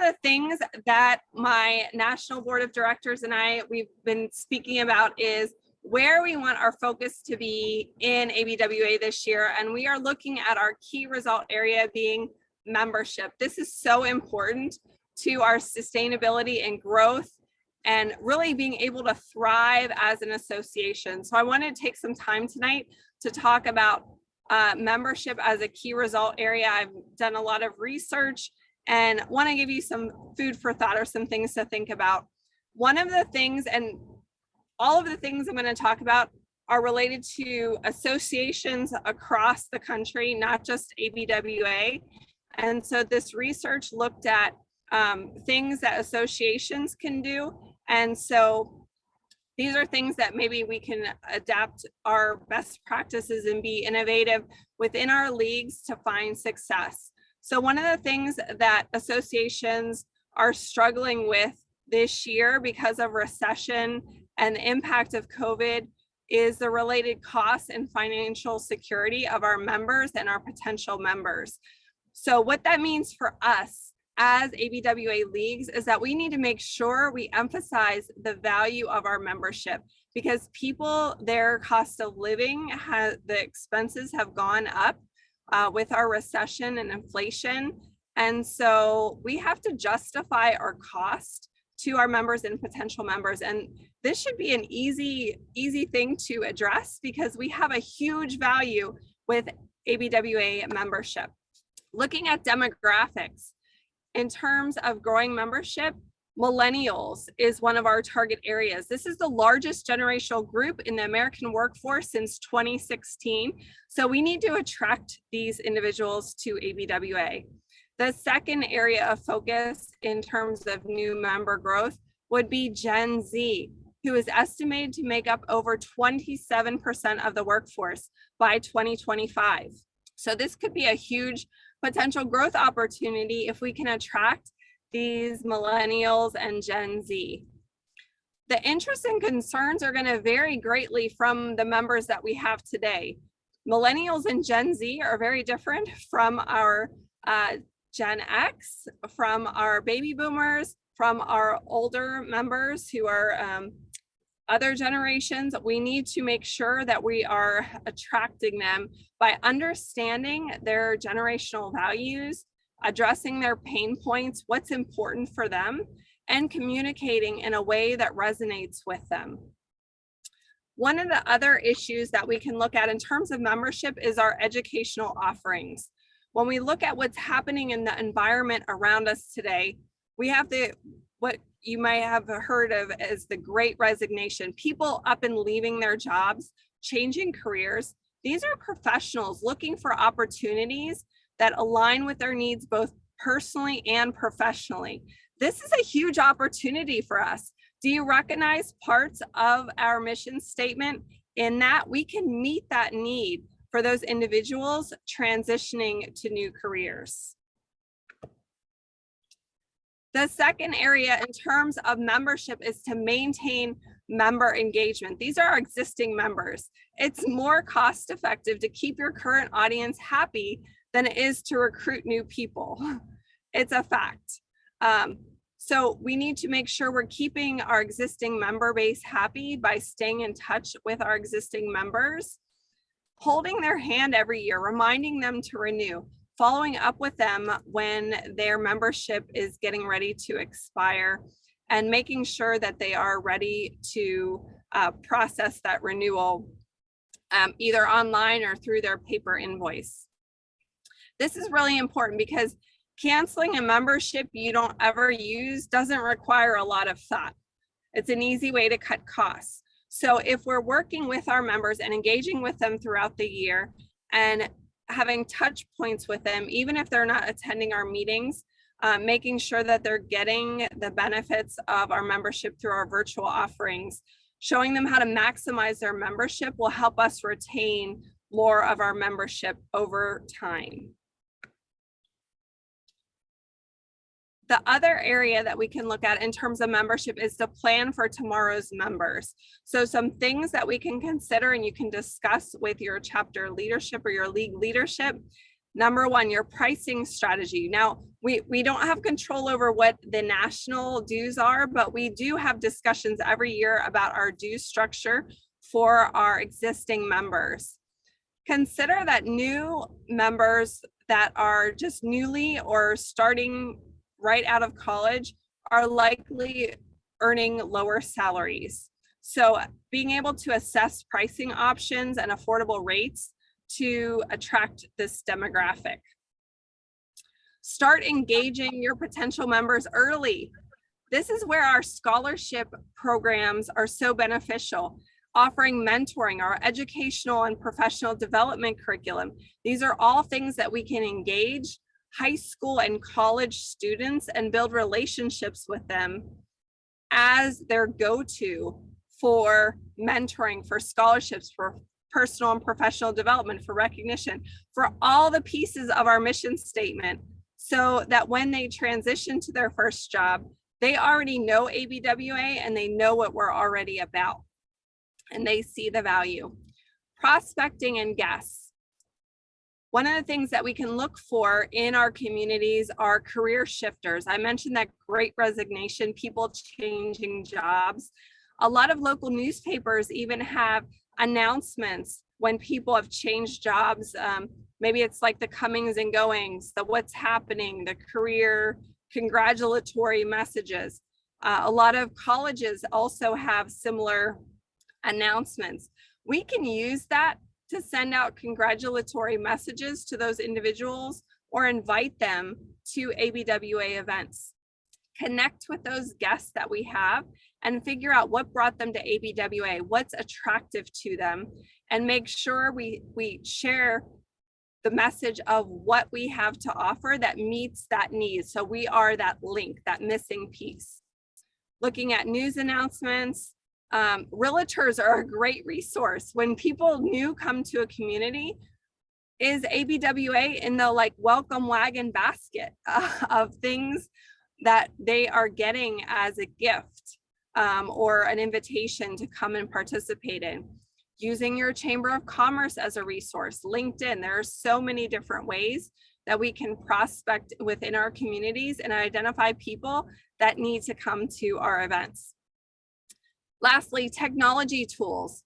the things that my national board of directors and we've been speaking about is where we want our focus to be in ABWA this year. And we are looking at our key result area being membership. This is so important to our sustainability and growth and really being able to thrive as an association. So I wanted to take some time tonight to talk about membership as a key result area. I've done a lot of research and want to give you some food for thought or some things to think about. One of the things, and all of the things I'm going to talk about are related to associations across the country, not just ABWA. And so this research looked at things that associations can do. And so these are things that maybe we can adapt our best practices and be innovative within our leagues to find success. So one of the things that associations are struggling with this year because of recession and the impact of COVID is the related costs and financial security of our members and our potential members. So what that means for us as ABWA leagues is that we need to make sure we emphasize the value of our membership, because people, their cost of living, the expenses have gone up with our recession and inflation. And so we have to justify our cost to our members and potential members. And this should be an easy thing to address because we have a huge value with ABWA membership. Looking at demographics, in terms of growing membership, millennials is one of our target areas. This is the largest generational group in the American workforce since 2016. So we need to attract these individuals to ABWA. The second area of focus in terms of new member growth would be Gen Z, who is estimated to make up over 27% of the workforce by 2025. So this could be a huge potential growth opportunity if we can attract these millennials and Gen Z. The interests and concerns are going to vary greatly from the members that we have today. Millennials and Gen Z are very different from our Gen X, from our baby boomers, from our older members who are other generations. We need to make sure that we are attracting them by understanding their generational values, addressing their pain points, what's important for them, and communicating in a way that resonates with them. One of the other issues that we can look at in terms of membership is our educational offerings. When we look at what's happening in the environment around us today, we have what you might have heard of as the Great Resignation. People up and leaving their jobs, changing careers. These are professionals looking for opportunities that align with their needs both personally and professionally. This is a huge opportunity for us. Do you recognize parts of our mission statement in that we can meet that need for those individuals transitioning to new careers? The second area in terms of membership is to maintain member engagement. These are our existing members. It's more cost effective to keep your current audience happy than it is to recruit new people. It's a fact. So we need to make sure we're keeping our existing member base happy by staying in touch with our existing members, holding their hand every year, reminding them to renew, following up with them when their membership is getting ready to expire, and making sure that they are ready to process that renewal either online or through their paper invoice. This is really important because canceling a membership you don't ever use doesn't require a lot of thought. It's an easy way to cut costs. So if we're working with our members and engaging with them throughout the year and having touch points with them, even if they're not attending our meetings, making sure that they're getting the benefits of our membership through our virtual offerings, showing them how to maximize their membership will help us retain more of our membership over time. The other area that we can look at in terms of membership is to plan for tomorrow's members. So some things that we can consider and you can discuss with your chapter leadership or your league leadership. Number one, your pricing strategy. Now, we don't have control over what the national dues are, but we do have discussions every year about our due structure for our existing members. Consider that new members that are just newly or starting right out of college are likely earning lower salaries. So being able to assess pricing options and affordable rates to attract this demographic. Start engaging your potential members early. This is where our scholarship programs are so beneficial, offering mentoring, our educational and professional development curriculum. These are all things that we can engage high school and college students and build relationships with them as their go-to for mentoring, for scholarships, for personal and professional development, for recognition, for all the pieces of our mission statement, so that when they transition to their first job, they already know ABWA and they know what we're already about, and they see the value. Prospecting and guests. One of the things that we can look for in our communities are career shifters. I mentioned that great resignation, people changing jobs. A lot of local newspapers even have announcements when people have changed jobs. Maybe it's like the comings and goings, the what's happening, the career congratulatory messages. A lot of colleges also have similar announcements. We can use that to send out congratulatory messages to those individuals or invite them to ABWA events. Connect with those guests that we have and figure out what brought them to ABWA, what's attractive to them, and make sure we share the message of what we have to offer that meets that need. So we are that link, that missing piece. Looking at news announcements, realtors are a great resource. When people new come to a community, is ABWA in the like welcome wagon basket of things that they are getting as a gift or an invitation to come and participate in. Using your Chamber of Commerce as a resource, LinkedIn, there are so many different ways that we can prospect within our communities and identify people that need to come to our events. Lastly, technology tools.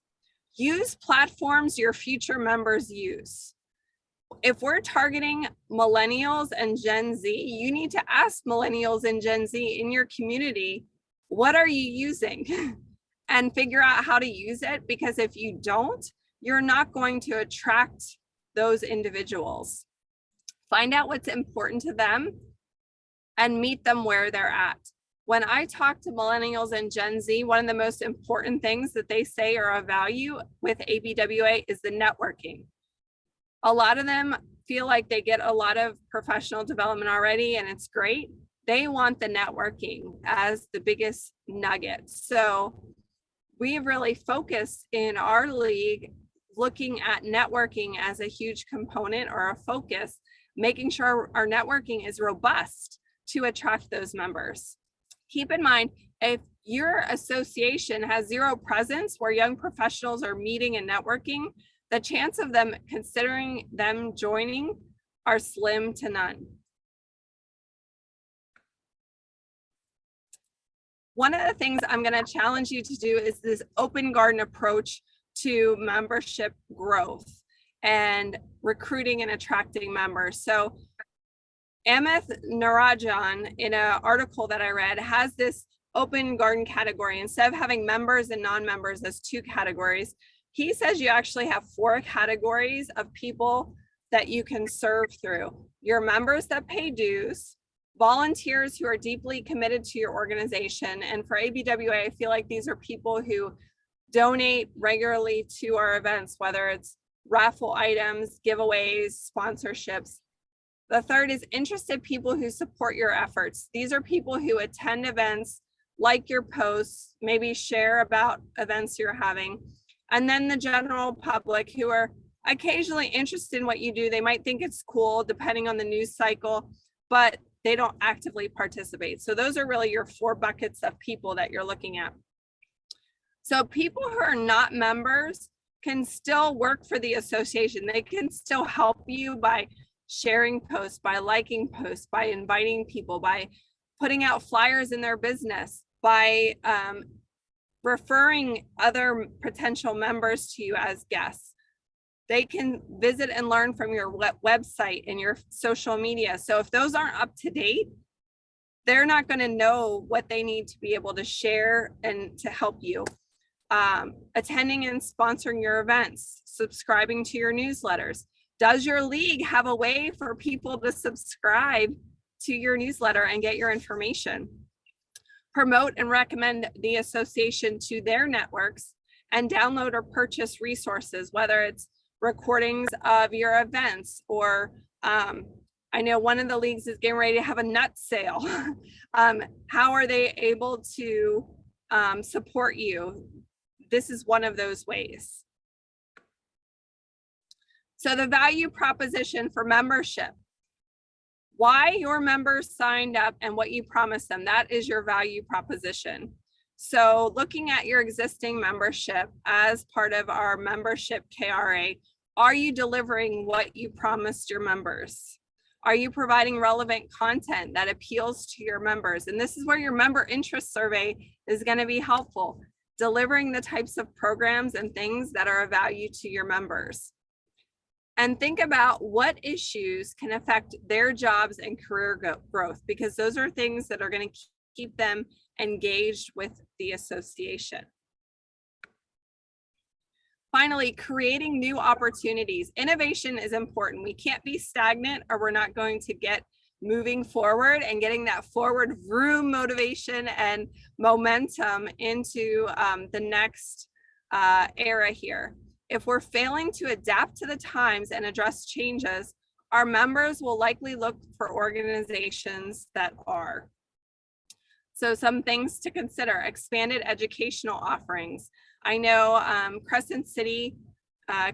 Use platforms your future members use. If we're targeting millennials and Gen Z, you need to ask millennials and Gen Z in your community, what are you using? And figure out how to use it, because if you don't, you're not going to attract those individuals. Find out what's important to them and meet them where they're at. When I talk to millennials and Gen Z, one of the most important things that they say are of value with ABWA is the networking. A lot of them feel like they get a lot of professional development already, and it's great. They want the networking as the biggest nugget. So we've really focused in our league looking at networking as a huge component or a focus, making sure our networking is robust to attract those members. Keep in mind, if your association has zero presence where young professionals are meeting and networking, the chance of them considering them joining are slim to none. One of the things I'm going to challenge you to do is this open garden approach to membership growth and recruiting and attracting members. So Amit Narajan, in an article that I read, has this open garden category. Instead of having members and non-members as two categories, he says you actually have 4 categories of people that you can serve through. Your members that pay dues, volunteers who are deeply committed to your organization. And for ABWA, I feel like these are people who donate regularly to our events, whether it's raffle items, giveaways, sponsorships. The third is interested people who support your efforts. These are people who attend events, like your posts, maybe share about events you're having. And then the general public who are occasionally interested in what you do. They might think it's cool depending on the news cycle, but they don't actively participate. So those are really your 4 buckets of people that you're looking at. So people who are not members can still work for the association. They can still help you by sharing posts, by liking posts, by inviting people, by putting out flyers in their business, by referring other potential members to you as guests. They can visit and learn from your website and your social media. So if those aren't up to date, they're not going to know what they need to be able to share and to help you. Attending and sponsoring your events, subscribing to your newsletters. Does your league have a way for people to subscribe to your newsletter and get your information? Promote and recommend the association to their networks and download or purchase resources, whether it's recordings of your events or I know one of the leagues is getting ready to have a nut sale. How are they able to support you? This is one of those ways. So the value proposition for membership. Why your members signed up and what you promised them, that is your value proposition. So looking at your existing membership as part of our membership KRA, are you delivering what you promised your members? Are you providing relevant content that appeals to your members? And this is where your member interest survey is going to be helpful, delivering the types of programs and things that are of value to your members. And think about what issues can affect their jobs and career growth, because those are things that are going to keep them engaged with the association. Finally, creating new opportunities. Innovation is important. We can't be stagnant or we're not going to get moving forward and getting that forward vroom motivation and momentum into the next era here. If we're failing to adapt to the times and address changes, our members will likely look for organizations that are. So some things to consider: expanded educational offerings. I know Crescent City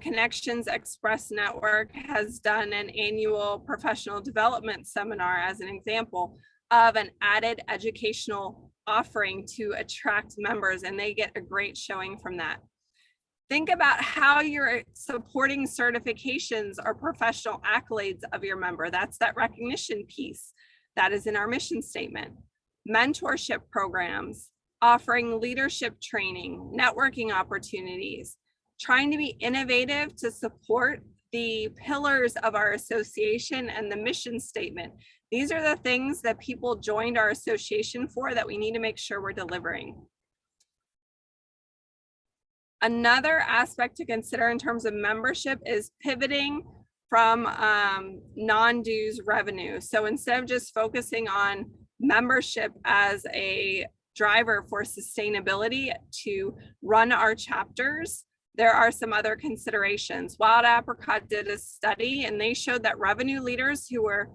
Connections Express Network has done an annual professional development seminar as an example of an added educational offering to attract members, and they get a great showing from that. Think about how you're supporting certifications or professional accolades of your member. That's that recognition piece that is in our mission statement. Mentorship programs, offering leadership training, networking opportunities, trying to be innovative to support the pillars of our association and the mission statement. These are the things that people joined our association for that we need to make sure we're delivering. Another aspect to consider in terms of membership is pivoting from non-dues revenue. So instead of just focusing on membership as a driver for sustainability to run our chapters, there are some other considerations. Wild Apricot did a study and they showed that revenue leaders who were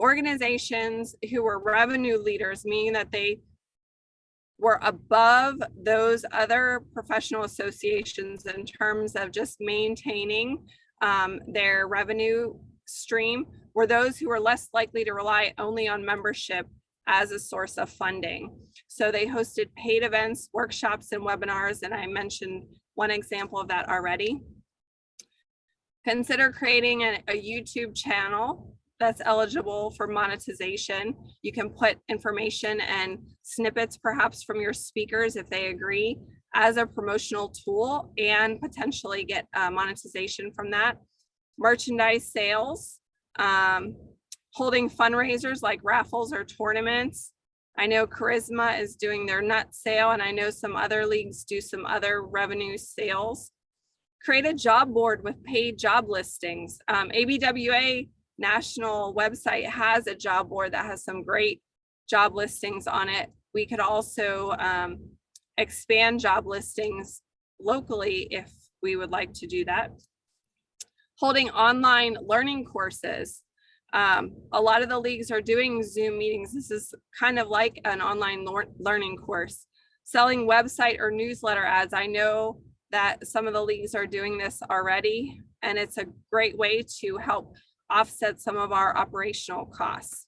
organizations who were revenue leaders, meaning that they were above those other professional associations in terms of just maintaining their revenue stream, were those who were less likely to rely only on membership as a source of funding. So they hosted paid events, workshops, and webinars, and I mentioned one example of that already. Consider creating a YouTube channel that's eligible for monetization. You can put information and snippets perhaps from your speakers if they agree as a promotional tool and potentially get monetization from that. Merchandise sales, holding fundraisers like raffles or tournaments. I know Charisma is doing their nut sale, and I know some other leagues do some other revenue sales. Create a job board with paid job listings. ABWA national website has a job board that has some great job listings on it. We could also expand job listings locally if we would like to do that. Holding online learning courses. A lot of the leagues are doing Zoom meetings. This is kind of like an online learning course. Selling website or newsletter ads. I know that some of the leagues are doing this already, and it's a great way to help offset some of our operational costs.